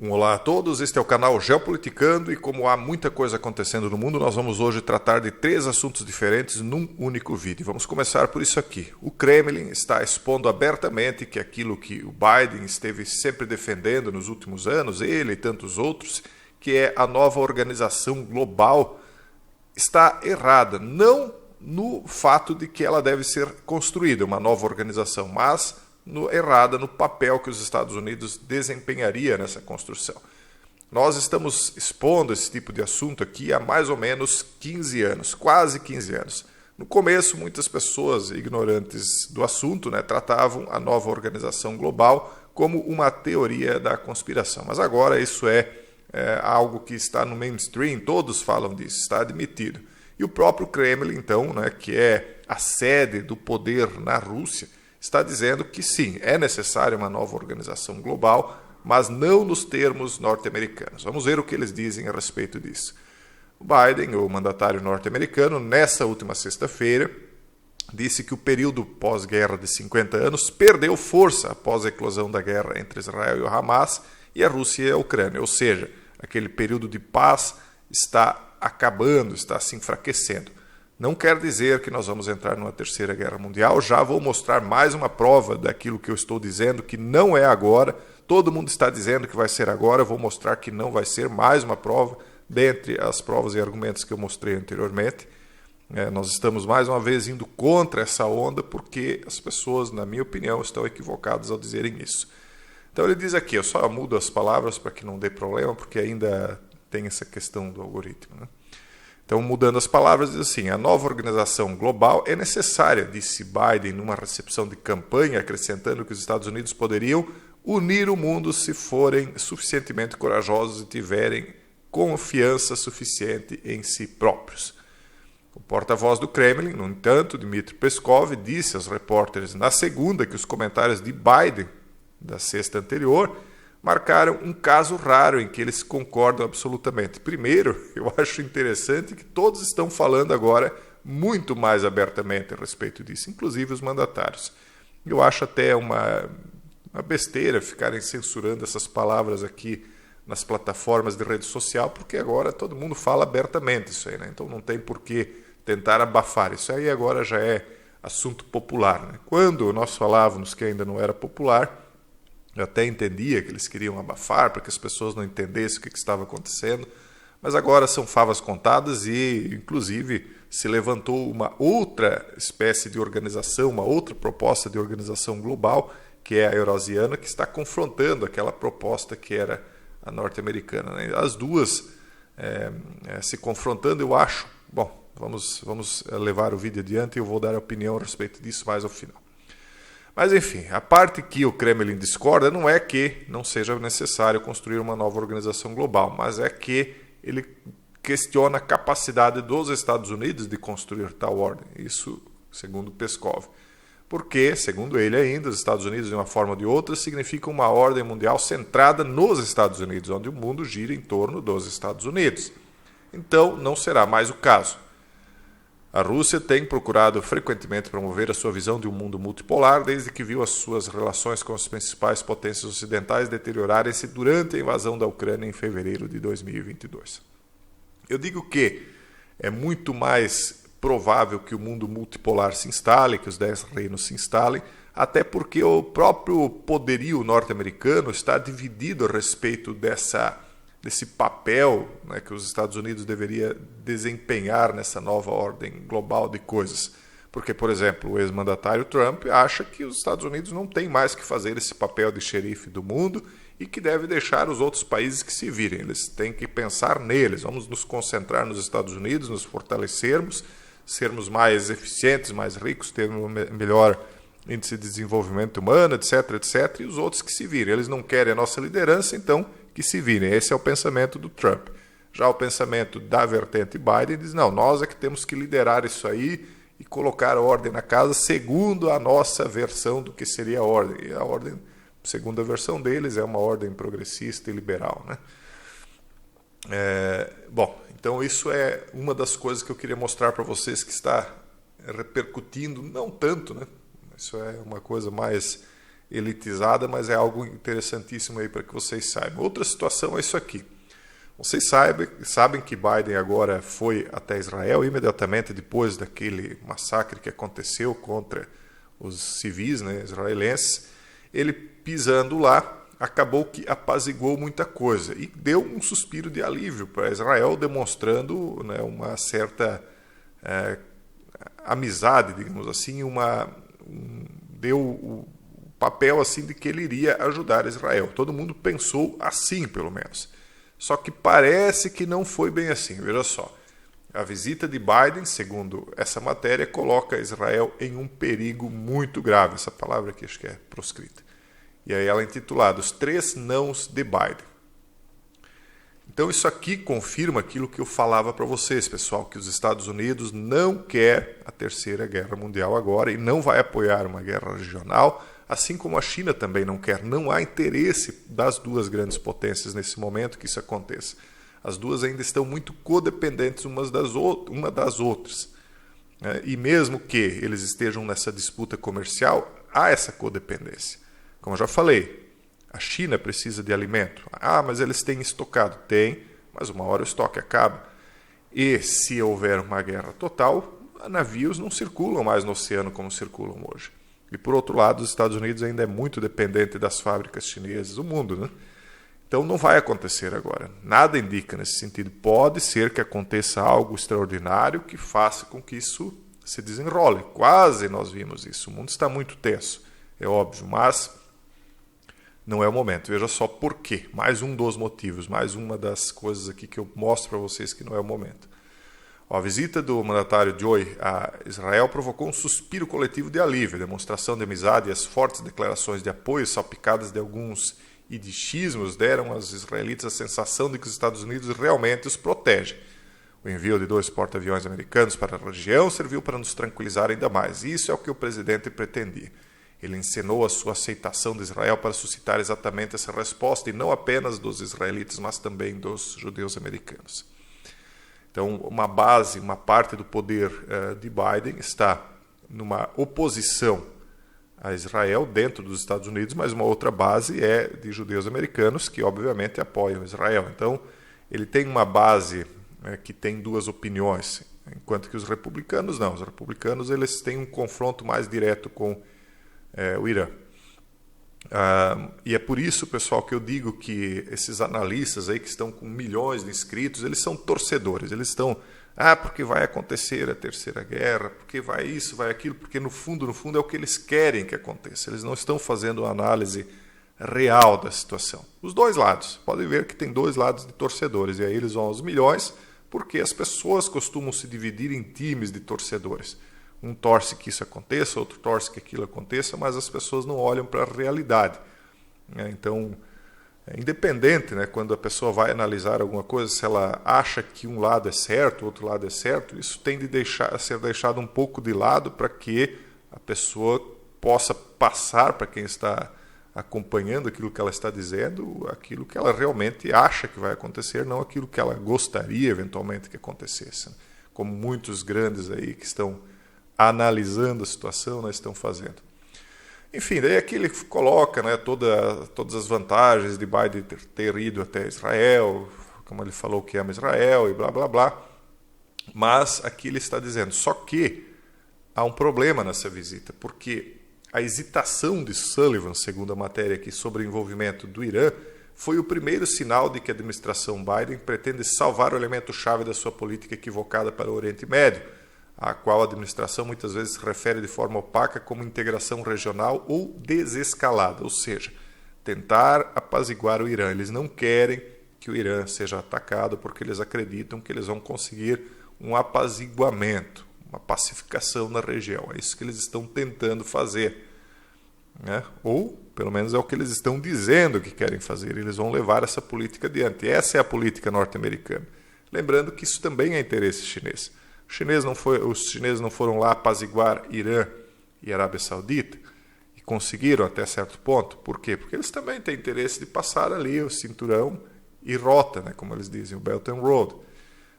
Olá a todos, este é o canal Geopoliticando e como há muita coisa acontecendo no mundo, nós vamos hoje tratar de 3 assuntos diferentes num único vídeo. Vamos começar por isso aqui. O Kremlin está expondo abertamente que aquilo que o Biden esteve sempre defendendo nos últimos anos, ele e tantos outros, que é a nova organização global, está errada. Não no fato de que ela deve ser construída, uma nova organização, mas errada no papel que os Estados Unidos desempenharia nessa construção. Nós estamos expondo esse tipo de assunto aqui há mais ou menos 15 anos, quase 15 anos. No começo, muitas pessoas ignorantes do assunto tratavam a nova organização global como uma teoria da conspiração. Mas agora isso é algo que está no mainstream, todos falam disso, está admitido. E o próprio Kremlin, então, que é a sede do poder na Rússia, está dizendo que sim, é necessária uma nova organização global, mas não nos termos norte-americanos. Vamos ver o que eles dizem a respeito disso. O Biden, o mandatário norte-americano, nessa última sexta-feira, disse que o período pós-guerra de 50 anos perdeu força após a eclosão da guerra entre Israel e o Hamas e a Rússia e a Ucrânia, ou seja, aquele período de paz está acabando, está se enfraquecendo. Não quer dizer que nós vamos entrar numa terceira guerra mundial. Já vou mostrar mais uma prova daquilo que eu estou dizendo, que não é agora. Todo mundo está dizendo que vai ser agora. Vou mostrar que não vai ser, mais uma prova, dentre as provas e argumentos que eu mostrei anteriormente. Nós estamos mais uma vez indo contra essa onda, porque as pessoas, na minha opinião, estão equivocadas ao dizerem isso. Então ele diz aqui, eu só mudo as palavras para que não dê problema, porque ainda tem essa questão do algoritmo, Então, mudando as palavras, diz assim, a nova organização global é necessária, disse Biden numa recepção de campanha, acrescentando que os Estados Unidos poderiam unir o mundo se forem suficientemente corajosos e tiverem confiança suficiente em si próprios. O porta-voz do Kremlin, no entanto, Dmitry Peskov, disse aos repórteres na segunda que os comentários de Biden, da sexta anterior, marcaram um caso raro em que eles concordam absolutamente. Primeiro, eu acho interessante que todos estão falando agora muito mais abertamente a respeito disso, inclusive os mandatários. Eu acho até uma besteira ficarem censurando essas palavras aqui nas plataformas de rede social, porque agora todo mundo fala abertamente isso aí, Então não tem por que tentar abafar. Isso aí agora já é assunto popular, Quando nós falávamos que ainda não era popular, eu até entendia que eles queriam abafar para que as pessoas não entendessem o que estava acontecendo, mas agora são favas contadas e, inclusive, se levantou uma outra espécie de organização, uma outra proposta de organização global, que é a eurasiana, que está confrontando aquela proposta que era a norte-americana. As duas se confrontando, eu acho. Bom, vamos levar o vídeo adiante e eu vou dar a opinião a respeito disso mais ao final. Mas, enfim, a parte que o Kremlin discorda não é que não seja necessário construir uma nova organização global, mas é que ele questiona a capacidade dos Estados Unidos de construir tal ordem. Isso, segundo Peskov. Porque, segundo ele ainda, os Estados Unidos, de uma forma ou de outra, significam uma ordem mundial centrada nos Estados Unidos, onde o mundo gira em torno dos Estados Unidos. Então, não será mais o caso. A Rússia tem procurado frequentemente promover a sua visão de um mundo multipolar desde que viu as suas relações com as principais potências ocidentais deteriorarem-se durante a invasão da Ucrânia em fevereiro de 2022. Eu digo que é muito mais provável que o mundo multipolar se instale, que os 10 reinos se instalem, até porque o próprio poderio norte-americano está dividido a respeito desse papel que os Estados Unidos deveria desempenhar nessa nova ordem global de coisas. Porque, por exemplo, o ex-mandatário Trump acha que os Estados Unidos não têm mais que fazer esse papel de xerife do mundo e que deve deixar os outros países que se virem. Eles têm que pensar neles. Vamos nos concentrar nos Estados Unidos, nos fortalecermos, sermos mais eficientes, mais ricos, ter um melhor índice de desenvolvimento humano, etc, etc. E os outros que se virem. Eles não querem a nossa liderança, então que se virem. Esse é o pensamento do Trump. Já o pensamento da vertente Biden diz, não, nós é que temos que liderar isso aí e colocar a ordem na casa segundo a nossa versão do que seria a ordem. E a ordem, segundo a versão deles, é uma ordem progressista e liberal, Bom, então isso é uma das coisas que eu queria mostrar para vocês que está repercutindo, não tanto, Isso é uma coisa mais elitizada, mas é algo interessantíssimo aí para que vocês saibam. Outra situação é isso aqui. Vocês sabem que Biden agora foi até Israel imediatamente depois daquele massacre que aconteceu contra os civis, né, israelenses. Ele pisando lá, acabou que apaziguou muita coisa e deu um suspiro de alívio para Israel, demonstrando, né, uma certa amizade, digamos assim, deu o papel assim de que ele iria ajudar Israel. Todo mundo pensou assim, pelo menos. Só que parece que não foi bem assim. Veja só, a visita de Biden, segundo essa matéria, coloca Israel em um perigo muito grave. Essa palavra aqui acho que é proscrita. E aí ela é intitulada Os 3 Nãos de Biden. Então isso aqui confirma aquilo que eu falava para vocês, pessoal, que os Estados Unidos não quer a Terceira Guerra Mundial agora e não vai apoiar uma guerra regional, assim como a China também não quer. Não há interesse das duas grandes potências nesse momento que isso aconteça. As duas ainda estão muito codependentes uma das outras. E mesmo que eles estejam nessa disputa comercial, há essa codependência. Como eu já falei, a China precisa de alimento. Mas eles têm estocado. Tem, mas uma hora o estoque acaba. E se houver uma guerra total, navios não circulam mais no oceano como circulam hoje. E por outro lado, os Estados Unidos ainda é muito dependente das fábricas chinesas do mundo, né? Então não vai acontecer agora. Nada indica nesse sentido. Pode ser que aconteça algo extraordinário que faça com que isso se desenrole. Quase nós vimos isso. O mundo está muito tenso, é óbvio, mas não é o momento. Veja só por quê. Mais um dos motivos, mais uma das coisas aqui que eu mostro para vocês que não é o momento. A visita do mandatário Joe a Israel provocou um suspiro coletivo de alívio, demonstração de amizade e as fortes declarações de apoio salpicadas de alguns idichismos deram aos israelitas a sensação de que os Estados Unidos realmente os protegem. O envio de 2 porta-aviões americanos para a região serviu para nos tranquilizar ainda mais. Isso é o que o presidente pretendia. Ele encenou a sua aceitação de Israel para suscitar exatamente essa resposta, e não apenas dos israelitas, mas também dos judeus americanos. Então, uma parte do poder de Biden está numa oposição a Israel dentro dos Estados Unidos, mas uma outra base é de judeus americanos que, obviamente, apoiam Israel. Então, ele tem uma base que tem 2 opiniões, enquanto que os republicanos não. Os republicanos eles têm um confronto mais direto com o Irã. E é por isso, pessoal, que eu digo que esses analistas aí que estão com milhões de inscritos, eles são torcedores. Eles estão, porque vai acontecer a Terceira Guerra, porque vai isso, vai aquilo, porque no fundo é o que eles querem que aconteça. Eles não estão fazendo uma análise real da situação. Os 2 lados. Podem ver que tem 2 lados de torcedores, e aí eles vão aos milhões, porque as pessoas costumam se dividir em times de torcedores. Um torce que isso aconteça, outro torce que aquilo aconteça, mas as pessoas não olham para a realidade. Então, é independente, né, quando a pessoa vai analisar alguma coisa, se ela acha que um lado é certo, o outro lado é certo, isso tem de ser deixado um pouco de lado para que a pessoa possa passar para quem está acompanhando aquilo que ela está dizendo, aquilo que ela realmente acha que vai acontecer, não aquilo que ela gostaria eventualmente que acontecesse. Como muitos grandes aí que estão analisando a situação, né, estão fazendo. Enfim, daí aqui ele coloca, né, todas as vantagens de Biden ter ido até Israel, como ele falou que ama Israel e blá, blá, blá. Mas aqui ele está dizendo, só que há um problema nessa visita, porque a hesitação de Sullivan, segundo a matéria aqui sobre o envolvimento do Irã, foi o primeiro sinal de que a administração Biden pretende salvar o elemento-chave da sua política equivocada para o Oriente Médio, a qual a administração muitas vezes se refere de forma opaca como integração regional ou desescalada, ou seja, tentar apaziguar o Irã. Eles não querem que o Irã seja atacado porque eles acreditam que eles vão conseguir um apaziguamento, uma pacificação na região. É isso que eles estão tentando fazer, né? Ou, pelo menos, é o que eles estão dizendo que querem fazer. Eles vão levar essa política adiante. Essa é a política norte-americana. Lembrando que isso também é interesse chinês. Os chineses não foram lá apaziguar Irã e Arábia Saudita e conseguiram até certo ponto. Por quê? Porque eles também têm interesse de passar ali o cinturão e rota, né, como eles dizem, o Belt and Road.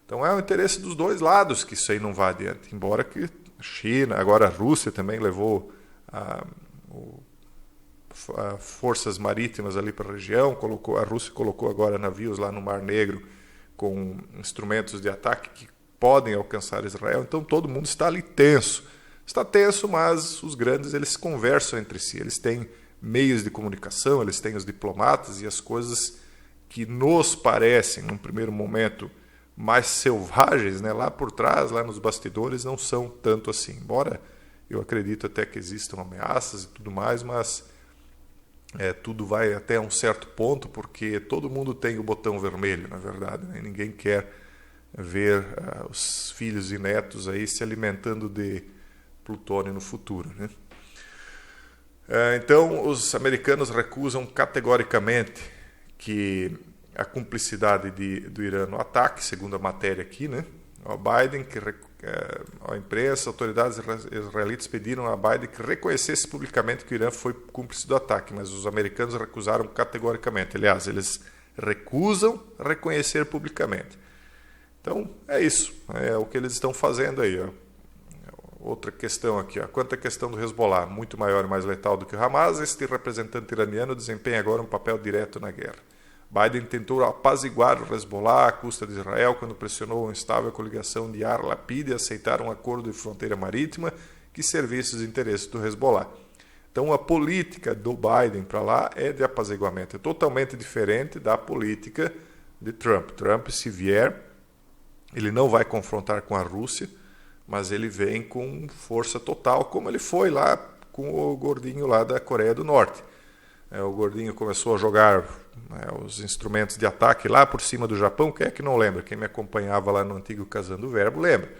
Então é o interesse dos 2 lados que isso aí não vá adiante. Embora que a China, agora a Rússia também levou forças marítimas ali para a região, a Rússia colocou agora navios lá no Mar Negro com instrumentos de ataque que podem alcançar Israel. Então todo mundo está ali tenso. Está tenso, mas os grandes eles conversam entre si, eles têm meios de comunicação, eles têm os diplomatas, e as coisas que nos parecem, num primeiro momento, mais selvagens, né, lá por trás, lá nos bastidores, não são tanto assim. Embora eu acredito até que existam ameaças e tudo mais, mas tudo vai até um certo ponto, porque todo mundo tem o botão vermelho, na verdade, né? Ninguém quer ver os filhos e netos aí se alimentando de plutônio no futuro, né? Então, os americanos recusam categoricamente que a cumplicidade do Irã no ataque, segundo a matéria aqui, né? O Biden, a imprensa, autoridades israelitas pediram a Biden que reconhecesse publicamente que o Irã foi cúmplice do ataque, mas os americanos recusaram categoricamente. Aliás, eles recusam reconhecer publicamente. Então, é isso. É o que eles estão fazendo aí. Ó. Outra questão aqui. Ó. Quanto à questão do Hezbollah, muito maior e mais letal do que o Hamas, este representante iraniano desempenha agora um papel direto na guerra. Biden tentou apaziguar o Hezbollah à custa de Israel quando pressionou a instável coligação de Yair Lapid a aceitar um acordo de fronteira marítima que servisse os interesses do Hezbollah. Então, a política do Biden para lá é de apaziguamento. É totalmente diferente da política de Trump. Trump, se vier, ele não vai confrontar com a Rússia, mas ele vem com força total, como ele foi lá com o gordinho lá da Coreia do Norte. O gordinho começou a jogar os instrumentos de ataque lá por cima do Japão. Quem é que não lembra? Quem me acompanhava lá no antigo Casando o Verbo lembra.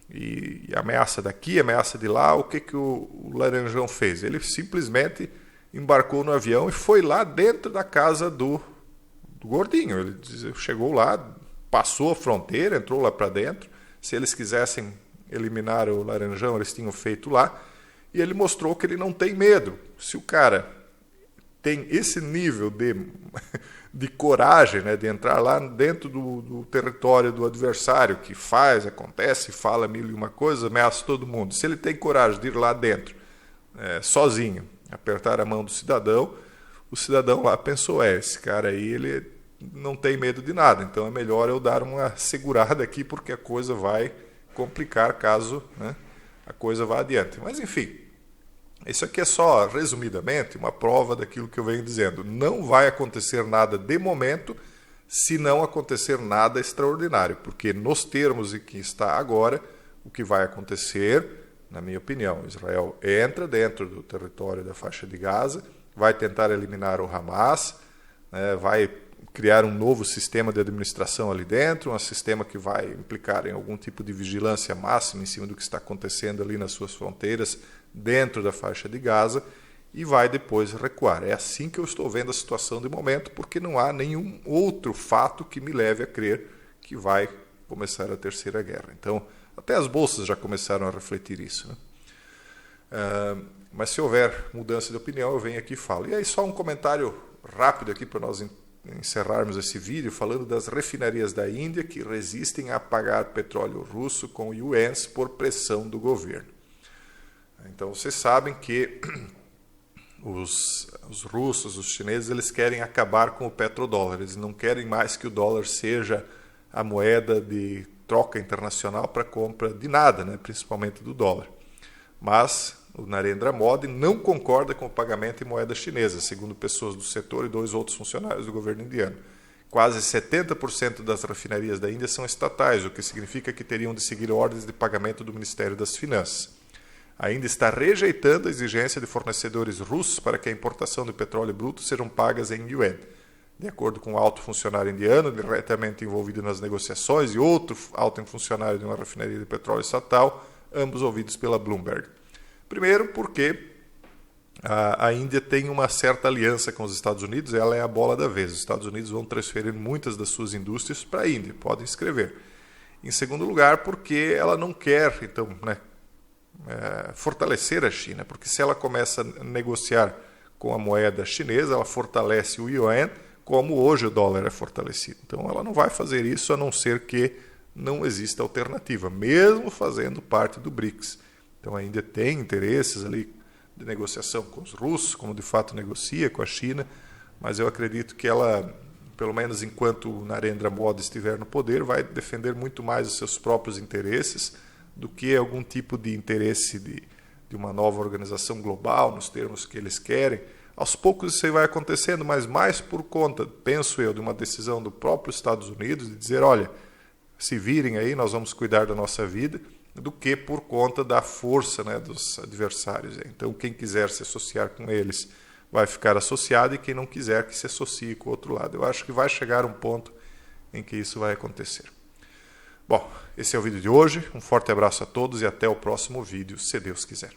E ameaça daqui, ameaça de lá. O que o Laranjão fez? Ele simplesmente embarcou no avião e foi lá dentro da casa do gordinho. Ele chegou lá, passou a fronteira, entrou lá para dentro. Se eles quisessem eliminar o Laranjão, eles tinham feito lá. E ele mostrou que ele não tem medo. Se o cara tem esse nível de coragem, né, de entrar lá dentro do território do adversário, que acontece, fala mil e uma coisas, ameaça todo mundo. Se ele tem coragem de ir lá dentro, sozinho, apertar a mão do cidadão, o cidadão lá pensou, esse cara aí ele não tem medo de nada, então é melhor eu dar uma segurada aqui, porque a coisa vai complicar caso, né, a coisa vá adiante. Mas enfim, isso aqui é só, resumidamente, uma prova daquilo que eu venho dizendo. Não vai acontecer nada de momento se não acontecer nada extraordinário, porque nos termos em que está agora, o que vai acontecer, na minha opinião, Israel entra dentro do território da faixa de Gaza, vai tentar eliminar o Hamas, né, vai criar um novo sistema de administração ali dentro, um sistema que vai implicar em algum tipo de vigilância máxima em cima do que está acontecendo ali nas suas fronteiras, dentro da faixa de Gaza, e vai depois recuar. É assim que eu estou vendo a situação de momento, porque não há nenhum outro fato que me leve a crer que vai começar a Terceira Guerra. Então, até as bolsas já começaram a refletir isso, né? Mas se houver mudança de opinião, eu venho aqui e falo. E aí só um comentário rápido aqui para nós encerrarmos esse vídeo, falando das refinarias da Índia que resistem a pagar petróleo russo com yuans por pressão do governo. Então, vocês sabem que os russos, os chineses, eles querem acabar com o petrodólar. Eles não querem mais que o dólar seja a moeda de troca internacional para compra de nada, né? Principalmente do dólar. Mas o Narendra Modi não concorda com o pagamento em moeda chinesa, segundo pessoas do setor e 2 outros funcionários do governo indiano. Quase 70% das refinarias da Índia são estatais, o que significa que teriam de seguir ordens de pagamento do Ministério das Finanças. Ainda está rejeitando a exigência de fornecedores russos para que a importação de petróleo bruto sejam pagas em yuan. De acordo com um alto funcionário indiano, diretamente envolvido nas negociações, e outro alto funcionário de uma refinaria de petróleo estatal, ambos ouvidos pela Bloomberg. Primeiro, porque a Índia tem uma certa aliança com os Estados Unidos, ela é a bola da vez. Os Estados Unidos vão transferir muitas das suas indústrias para a Índia, podem escrever. Em segundo lugar, porque ela não quer, então, fortalecer a China, porque se ela começa a negociar com a moeda chinesa, ela fortalece o yuan, como hoje o dólar é fortalecido. Então ela não vai fazer isso a não ser que não exista alternativa, mesmo fazendo parte do BRICS. Então a Índia tem interesses ali de negociação com os russos, como de fato negocia com a China, mas eu acredito que ela, pelo menos enquanto Narendra Modi estiver no poder, vai defender muito mais os seus próprios interesses do que algum tipo de interesse de uma nova organização global, nos termos que eles querem. Aos poucos isso aí vai acontecendo, mas mais por conta, penso eu, de uma decisão do próprio Estados Unidos de dizer, olha, se virem aí, nós vamos cuidar da nossa vida, do que por conta da força, né, dos adversários. Então, quem quiser se associar com eles vai ficar associado e quem não quiser que se associe com o outro lado. Eu acho que vai chegar um ponto em que isso vai acontecer. Bom, esse é o vídeo de hoje. Um forte abraço a todos e até o próximo vídeo, se Deus quiser.